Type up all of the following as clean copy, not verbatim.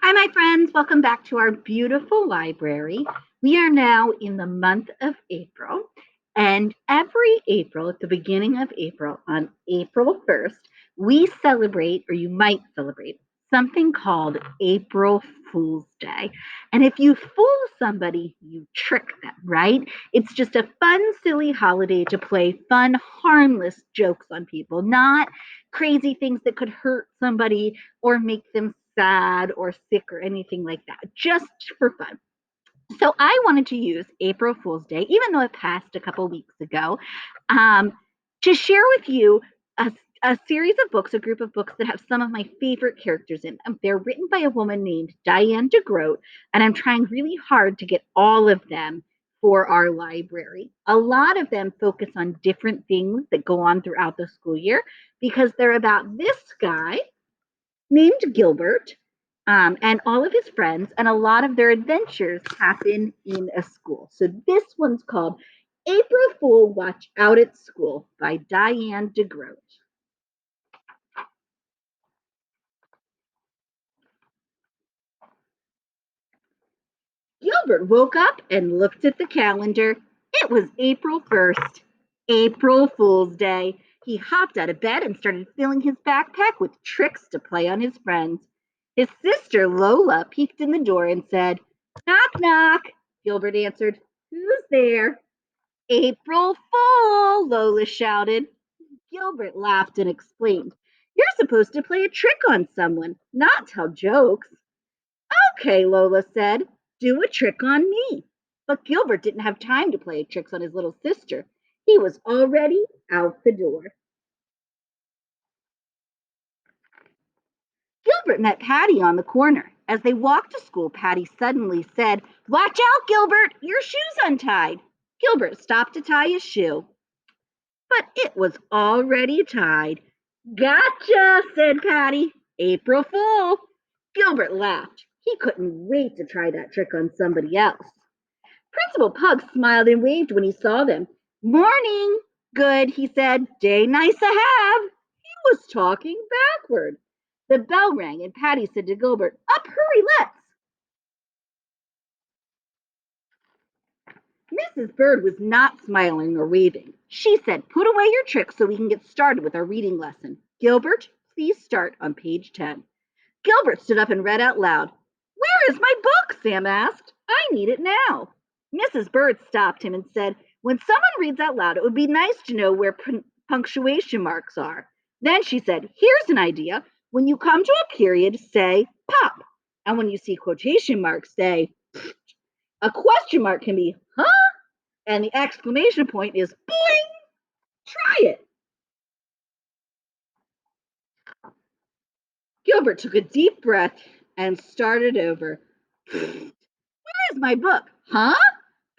Hi, my friends. Welcome back to our beautiful library. We are now in the month of April, and every April, at the beginning of April, on April 1st, we celebrate, or you might celebrate, something called April Fool's Day. And if you fool somebody, you trick them, right? It's just a fun, silly holiday to play fun, harmless jokes on people, not crazy things that could hurt somebody or make them sad or sick or anything like that, just for fun. So I wanted to use April Fool's Day, even though it passed a couple weeks ago, um, to share with you a series of books, a group of books that have some of my favorite characters in them. They're written by a woman named Diane deGroat, and I'm trying really hard to get all of them for our library. A lot of them focus on different things that go on throughout the school year because they're about this guy named Gilbert and all of his friends, and a lot of their adventures happen in a school. So this one's called April Fool Watch Out at School by Diane deGroat. Gilbert woke up and looked at the calendar. It was April 1st, April Fool's Day. He hopped out of bed and started filling his backpack with tricks to play on his friends. His sister Lola peeked in the door and said, "Knock, knock." Gilbert answered, "Who's there?" "April Fool," Lola shouted. Gilbert laughed and explained, "You're supposed to play a trick on someone, not tell jokes." "Okay," Lola said, "do a trick on me." But Gilbert didn't have time to play tricks on his little sister. He was already out the door. Gilbert met Patty on the corner. As they walked to school, Patty suddenly said, "Watch out, Gilbert, your shoe's untied." Gilbert stopped to tie his shoe, but it was already tied. "Gotcha," said Patty. "April Fool." Gilbert laughed. He couldn't wait to try that trick on somebody else. Principal Pug smiled and waved when he saw them. "Morning." "Good," he said. "Day nice to have." He was talking backward. The bell rang, and Patty said to Gilbert, "Up, hurry, let's." Mrs. Bird was not smiling or waving. She said, "Put away your tricks so we can get started with our reading lesson. Gilbert, please start on page 10." Gilbert stood up and read out loud. "Where is my book?" Sam asked. "I need it now." Mrs. Bird stopped him and said, "When someone reads out loud, it would be nice to know where punctuation marks are." Then she said, "Here's an idea. When you come to a period, say pop. And when you see quotation marks, say pfft. A question mark can be, huh? And the exclamation point is, boing. Try it." Gilbert took a deep breath and started over. "Where's my book?" "Huh?"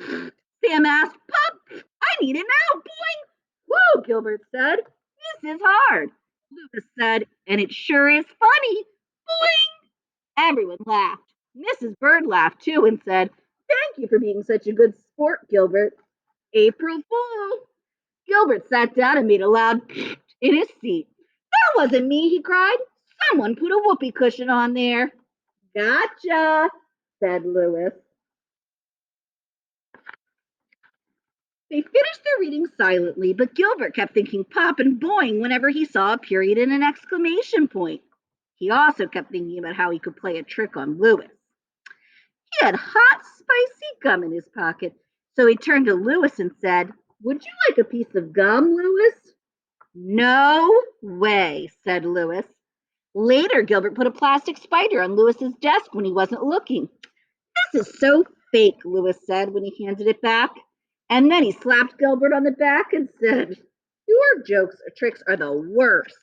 Sam asked. "Pop, I need it now. Boing." "Whoa," Gilbert said. "This is hard." Lucas said, "And it sure is funny." Boing. Everyone laughed. Mrs. Bird laughed too and said, "Thank you for being such a good sport, Gilbert." April Fool. Gilbert sat down and made a loud in his seat. "That wasn't me," he cried. "Someone put a whoopee cushion on there." "Gotcha," said Lewis. They finished their reading silently, but Gilbert kept thinking pop and boing whenever he saw a period and an exclamation point. He also kept thinking about how he could play a trick on Lewis. He had hot, spicy gum in his pocket, so he turned to Lewis and said, "Would you like a piece of gum, Lewis?" "No way," said Lewis. Later, Gilbert put a plastic spider on Lewis's desk when he wasn't looking. "This is so fake," Lewis said when he handed it back. And then he slapped Gilbert on the back and said, "Your jokes or tricks are the worst."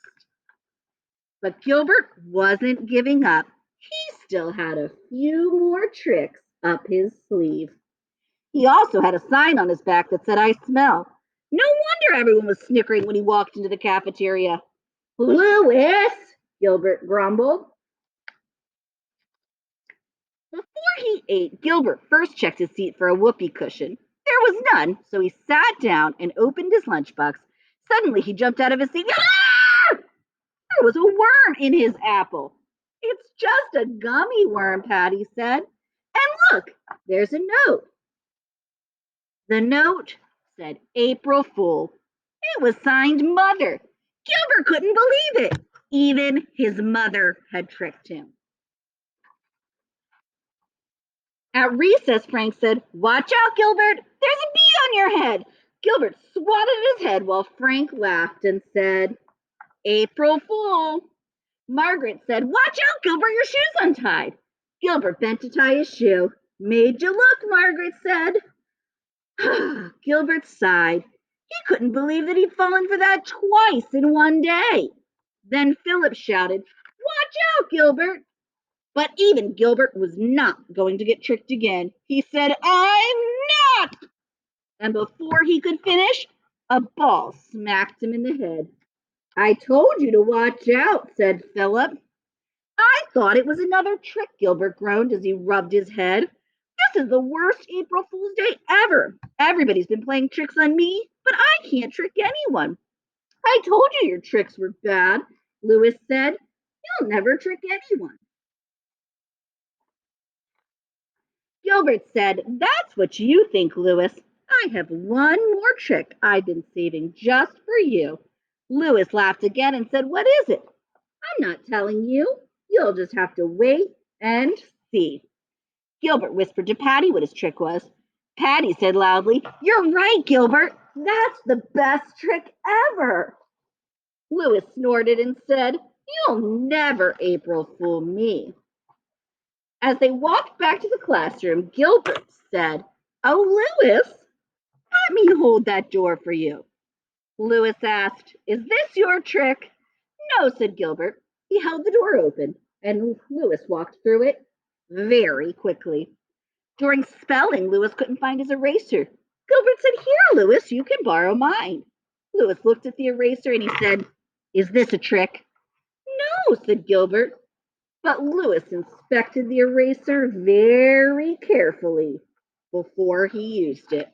But Gilbert wasn't giving up. He still had a few more tricks up his sleeve. He also had a sign on his back that said, "I smell." No wonder everyone was snickering when he walked into the cafeteria. "Lewis," Gilbert grumbled. Before he ate, Gilbert first checked his seat for a whoopee cushion. There was none, so he sat down and opened his lunchbox. Suddenly, he jumped out of his seat. Ah! There was a worm in his apple. It's just a gummy worm, Patty said. And look, there's a note. The note said April Fool. It was signed Mother. Gilbert couldn't believe it. Even his mother had tricked him. At recess, Frank said, "Watch out, Gilbert. There's a bee on your head." Gilbert swatted his head while Frank laughed and said, "April Fool." Margaret said, "Watch out, Gilbert, your shoe's untied." Gilbert bent to tie his shoe. "Made you look," Margaret said. Gilbert sighed. He couldn't believe that he'd fallen for that twice in one day. Then Philip shouted, "Watch out, Gilbert." But even Gilbert was not going to get tricked again. He said, "I'm not." And before he could finish, a ball smacked him in the head. "I told you to watch out," said Philip. "I thought it was another trick," Gilbert groaned as he rubbed his head. "This is the worst April Fool's Day ever. Everybody's been playing tricks on me, but I can't trick anyone." "I told you your tricks were bad," Louis said. "You'll never trick anyone." Gilbert said, "That's what you think, Louis. I have one more trick I've been saving just for you." Louis laughed again and said, "What is it?" "I'm not telling you. You'll just have to wait and see." Gilbert whispered to Patty what his trick was. Patty said loudly, "You're right, Gilbert. That's the best trick ever." Louis snorted and said, "You'll never April fool me." As they walked back to the classroom, Gilbert said, "Oh, Louis, let me hold that door for you." Louis asked, "Is this your trick?" "No," said Gilbert. He held the door open, and Louis walked through it very quickly. During spelling, Louis couldn't find his eraser. Gilbert said, "Here, Louis, you can borrow mine." Louis looked at the eraser and he said, "Is this a trick?" "No," said Gilbert. But Louis inspected the eraser very carefully before he used it.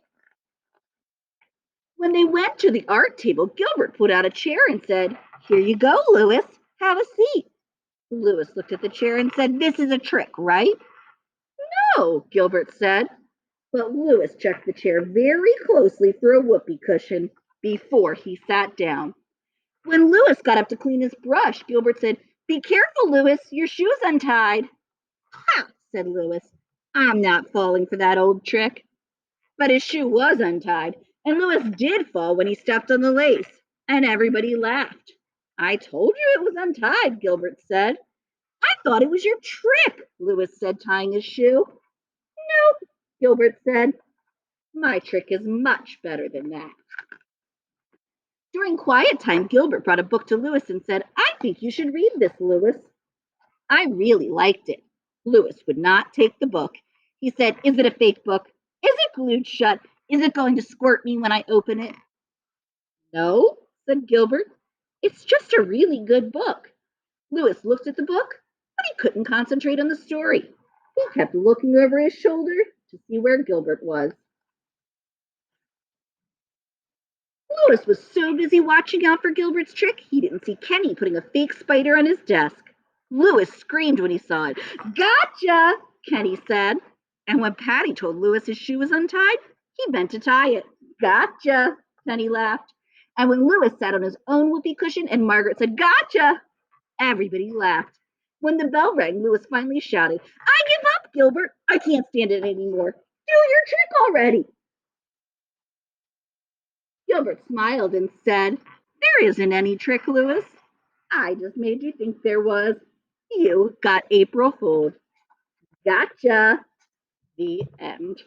When they went to the art table, Gilbert put out a chair and said, "Here you go, Louis. Have a seat." Louis looked at the chair and said, "This is a trick, right?" "No," Gilbert said. But Louis checked the chair very closely for a whoopee cushion before he sat down. When Louis got up to clean his brush, Gilbert said, "Be careful, Louis. Your shoe's untied." "Ha," said Louis. "I'm not falling for that old trick." But his shoe was untied, and Louis did fall when he stepped on the lace, and everybody laughed. "I told you it was untied," Gilbert said. "I thought it was your trick," Louis said, tying his shoe. "Nope," Gilbert said. "My trick is much better than that." During quiet time, Gilbert brought a book to Louis and said, "I think you should read this, Louis." I really liked it. Louis would not take the book. He said, "Is it a fake book? Is it glued shut? Is it going to squirt me when I open it?" "No," said Gilbert. "It's just a really good book." Louis looked at the book, but he couldn't concentrate on the story. He kept looking over his shoulder to see where Gilbert was. Louis was so busy watching out for Gilbert's trick, he didn't see Kenny putting a fake spider on his desk. Louis screamed when he saw it. "Gotcha," Kenny said. And when Patty told Louis his shoe was untied, he bent to tie it. "Gotcha," Kenny laughed. And when Louis sat on his own whoopee cushion and Margaret said, "Gotcha," everybody laughed. When the bell rang, Louis finally shouted, "I give up, Gilbert. I can't stand it anymore. Do your trick already." Gilbert smiled and said, "There isn't any trick, Louis. I just made you think there was. You got April fooled." Gotcha. The end.